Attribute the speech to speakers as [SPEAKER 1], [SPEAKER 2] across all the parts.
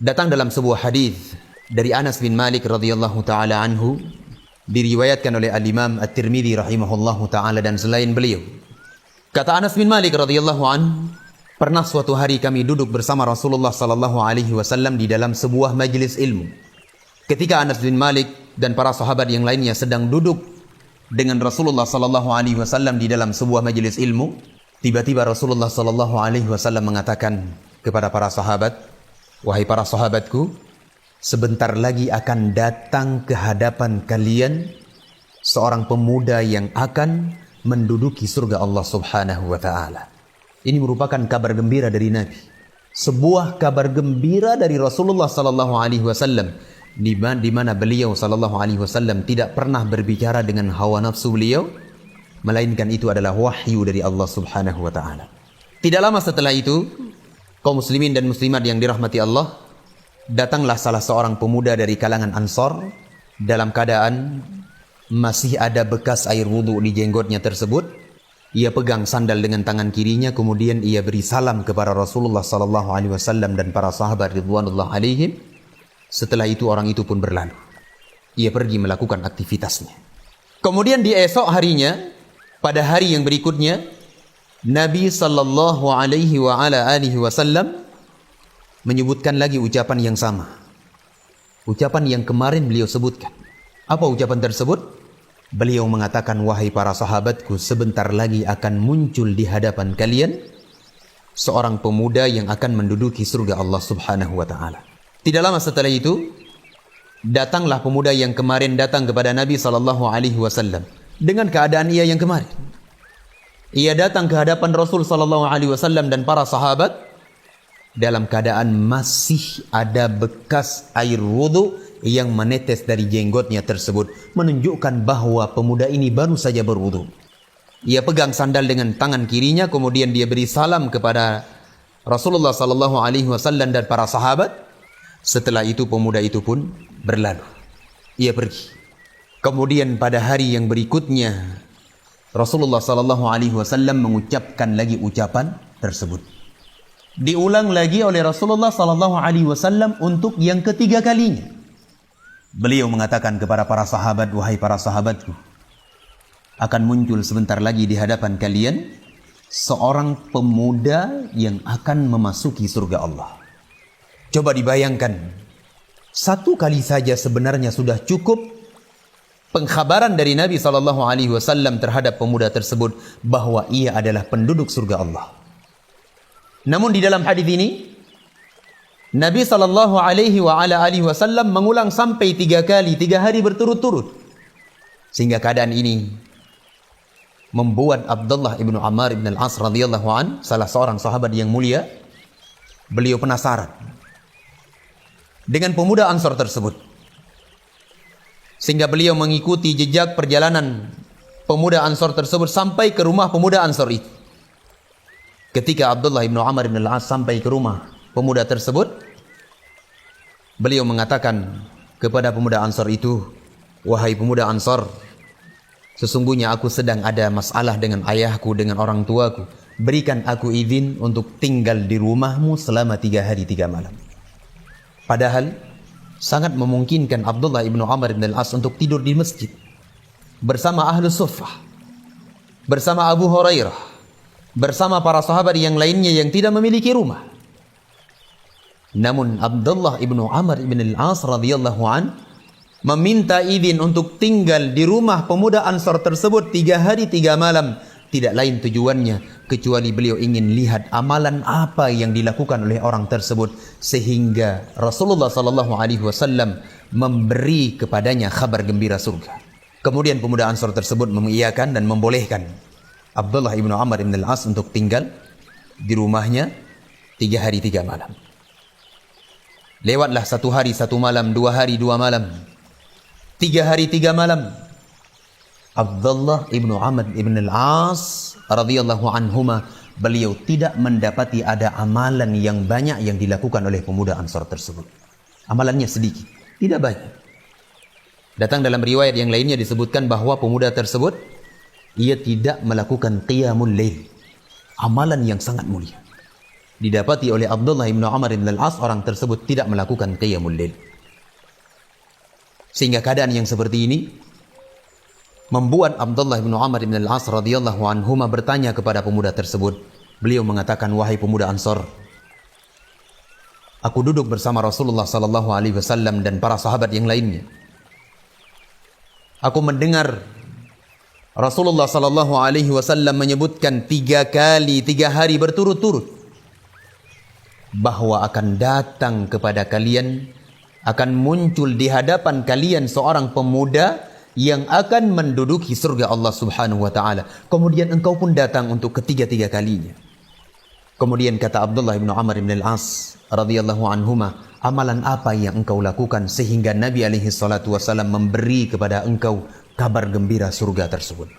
[SPEAKER 1] Datang dalam sebuah hadis dari Anas bin Malik radhiyallahu taala anhu, diriwayatkan oleh Al-Imam At-Tirmidzi rahimahullahu taala dan selain beliau. Kata Anas bin Malik radhiyallahu anhu, pernah suatu hari kami duduk bersama Rasulullah sallallahu alaihi wasallam di dalam sebuah majelis ilmu. Ketika Anas bin Malik dan para sahabat yang lainnya sedang duduk dengan Rasulullah sallallahu alaihi wasallam di dalam sebuah majelis ilmu, tiba-tiba Rasulullah sallallahu alaihi wasallam mengatakan kepada para sahabat, "Wahai para sahabatku, sebentar lagi akan datang ke hadapan kalian seorang pemuda yang akan menduduki surga Allah Subhanahu wa taala." Ini merupakan kabar gembira dari Nabi. Sebuah kabar gembira dari Rasulullah sallallahu alaihi wasallam di mana beliau sallallahu alaihi wasallam tidak pernah berbicara dengan hawa nafsu beliau, melainkan itu adalah wahyu dari Allah Subhanahu wa taala. Tidak lama setelah itu, kaum muslimin dan muslimat yang dirahmati Allah, datanglah salah seorang pemuda dari kalangan Ansar dalam keadaan masih ada bekas air wudhu di jenggotnya tersebut. Ia pegang sandal dengan tangan kirinya, kemudian ia beri salam kepada Rasulullah sallallahu alaihi wasallam dan para sahabat ridwanullah alaihim. Setelah itu orang itu pun berlalu. Ia pergi melakukan aktivitasnya. Kemudian di esok harinya, pada hari yang berikutnya, Nabi sallallahu alaihi wa ala alihi wasallam menyebutkan lagi ucapan yang sama. Ucapan yang kemarin beliau sebutkan. Apa ucapan tersebut? Beliau mengatakan, "Wahai para sahabatku, sebentar lagi akan muncul di hadapan kalian seorang pemuda yang akan menduduki surga Allah Subhanahu wa taala." Tidak lama setelah itu, datanglah pemuda yang kemarin datang kepada Nabi sallallahu alaihi wasallam dengan keadaan ia yang kemarin. Ia datang ke hadapan Rasul sallallahu alaihi wasallam dan para sahabat dalam keadaan masih ada bekas air wudhu yang menetes dari jenggotnya tersebut, menunjukkan bahwa pemuda ini baru saja berwudhu. Ia pegang sandal dengan tangan kirinya, kemudian dia beri salam kepada Rasulullah sallallahu alaihi wasallam dan para sahabat. Setelah itu pemuda itu pun berlalu. Ia pergi. Kemudian pada hari yang berikutnya, Rasulullah sallallahu alaihi wasallam mengucapkan lagi ucapan tersebut. Diulang lagi oleh Rasulullah sallallahu alaihi wasallam untuk yang ketiga kalinya. Beliau mengatakan kepada para sahabat, "Wahai para sahabatku, akan muncul sebentar lagi di hadapan kalian seorang pemuda yang akan memasuki surga Allah." Coba dibayangkan, satu kali saja sebenarnya sudah cukup pengkhabaran dari Nabi sallallahu alaihi wasallam terhadap pemuda tersebut bahwa ia adalah penduduk surga Allah. Namun di dalam hadis ini Nabi sallallahu alaihi wasallam mengulang sampai 3 kali, 3 hari berturut-turut. Sehingga keadaan ini membuat Abdullah ibnu Ammar ibn al-As radhiyallahu an, salah seorang sahabat yang mulia, beliau penasaran dengan pemuda Ansar tersebut. Sehingga beliau mengikuti jejak perjalanan pemuda Ansar tersebut sampai ke rumah pemuda Ansar itu. Ketika Abdullah ibnu Amr ibn al-As sampai ke rumah pemuda tersebut, beliau mengatakan kepada pemuda Ansar itu, "Wahai pemuda Ansar, sesungguhnya aku sedang ada masalah dengan ayahku, dengan orang tuaku. Berikan aku izin untuk tinggal di rumahmu selama 3 hari 3 malam." Padahal sangat memungkinkan Abdullah ibnu Amr ibn al-As untuk tidur di masjid bersama Ahlus Suffah, bersama Abu Hurairah, bersama para sahabat yang lainnya yang tidak memiliki rumah. Namun Abdullah ibnu Amr ibn al-As radhiyallahu an meminta izin untuk tinggal di rumah pemuda Ansar tersebut 3 hari 3 malam. Tidak lain tujuannya kecuali beliau ingin lihat amalan apa yang dilakukan oleh orang tersebut, sehingga Rasulullah sallallahu alaihi wasallam memberi kepadanya kabar gembira surga. Kemudian pemuda Ansar tersebut mengiyakan dan membolehkan Abdullah ibnu Amr ibn al-As untuk tinggal di rumahnya 3 hari 3 malam. Lewatlah 1 hari 1 malam, 2 hari 2 malam, 3 hari 3 malam. Abdullah ibnu Amr ibn al-As radhiyallahu anhuma, beliau tidak mendapati ada amalan yang banyak yang dilakukan oleh pemuda Ansar tersebut. Amalannya sedikit, tidak banyak. Datang dalam riwayat yang lainnya disebutkan bahwa pemuda tersebut ia tidak melakukan qiyamul lail, amalan yang sangat mulia. didapati oleh Abdullah bin Amr bin Al-As, orang tersebut tidak melakukan qiyamul lail. Sehingga keadaan yang seperti ini membuat Abdullah bin Amr bin Al-As radhiyallahu anhuma bertanya kepada pemuda tersebut. Beliau mengatakan, wahai pemuda Ansor, aku duduk bersama Rasulullah sallallahu alaihi wasallam dan para sahabat yang lainnya. Aku mendengar Rasulullah sallallahu alaihi wasallam menyebutkan 3 kali 3 hari berturut-turut bahwa akan datang kepada kalian, akan muncul di hadapan kalian seorang pemuda yang akan menduduki surga Allah Subhanahu wa taala. Kemudian engkau pun datang untuk ketiga-tiga kalinya. Kemudian kata Abdullah bin Amr bin Al-As radhiyallahu anhuma, amalan apa yang engkau lakukan sehingga Nabi alaihi salatu wasallam memberi kepada engkau kabar gembira surga tersebut?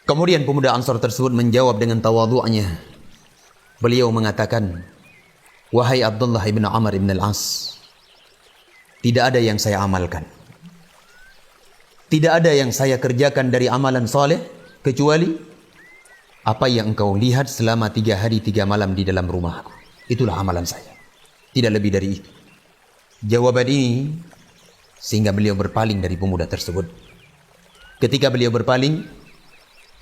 [SPEAKER 1] Kemudian pemuda Ansar tersebut menjawab dengan tawadhu'nya. Beliau mengatakan, wahai Abdullah bin Amr bin Al-As, tidak ada yang saya amalkan, tidak ada yang saya kerjakan dari amalan soleh kecuali apa yang engkau lihat selama 3 hari 3 malam di dalam rumahku. Itulah amalan saya, tidak lebih dari itu. Jawaban ini sehingga beliau berpaling dari pemuda tersebut. Ketika beliau berpaling,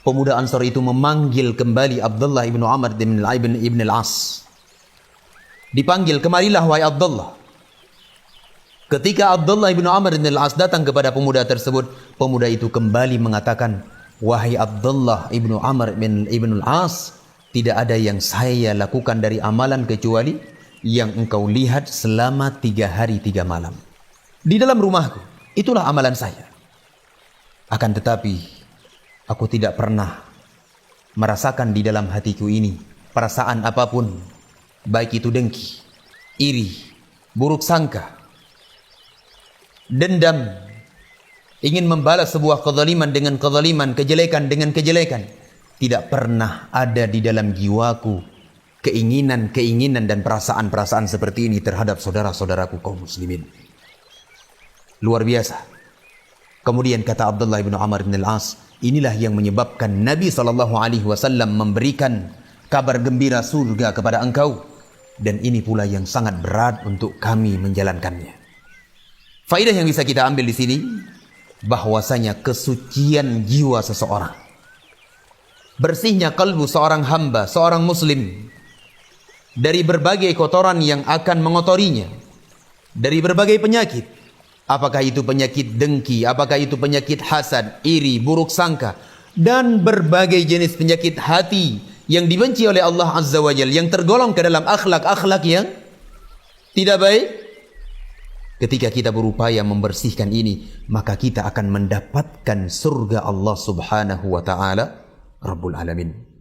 [SPEAKER 1] pemuda Ansar itu memanggil kembali Abdullah ibnu Amr ibn Al-As. Dipanggil, kemarilah wahai Abdullah. Ketika Abdullah ibnu Amr ibn Al-As datang kepada pemuda tersebut, pemuda itu kembali mengatakan, wahai Abdullah ibnu Amr ibn Al-As, tidak ada yang saya lakukan dari amalan kecuali yang engkau lihat selama 3 hari 3 malam di dalam rumahku. Itulah amalan saya. Akan tetapi aku tidak pernah merasakan di dalam hatiku ini perasaan apapun, baik itu dengki, iri, buruk sangka, dendam, ingin membalas sebuah kezaliman dengan kezaliman, kejelekan dengan kejelekan. Tidak pernah ada di dalam jiwaku keinginan dan perasaan-perasaan seperti ini terhadap saudara-saudaraku kaum muslimin. Luar biasa. Kemudian kata Abdullah bin Amr bin Al-As, inilah yang menyebabkan Nabi SAW memberikan kabar gembira surga kepada engkau, dan ini pula yang sangat berat untuk kami menjalankannya. Faedah yang bisa kita ambil di sini, bahwasanya kesucian jiwa seseorang, bersihnya kalbu seorang hamba, seorang muslim, dari berbagai kotoran yang akan mengotorinya, dari berbagai penyakit. Apakah itu penyakit dengki, apakah itu penyakit hasad, iri, buruk sangka, dan berbagai jenis penyakit hati yang dibenci oleh Allah Azza wa Jalla, yang tergolong ke dalam akhlak-akhlak yang tidak baik. Ketika kita berupaya membersihkan ini, maka kita akan mendapatkan surga Allah Subhanahu wa taala Rabbul Alamin.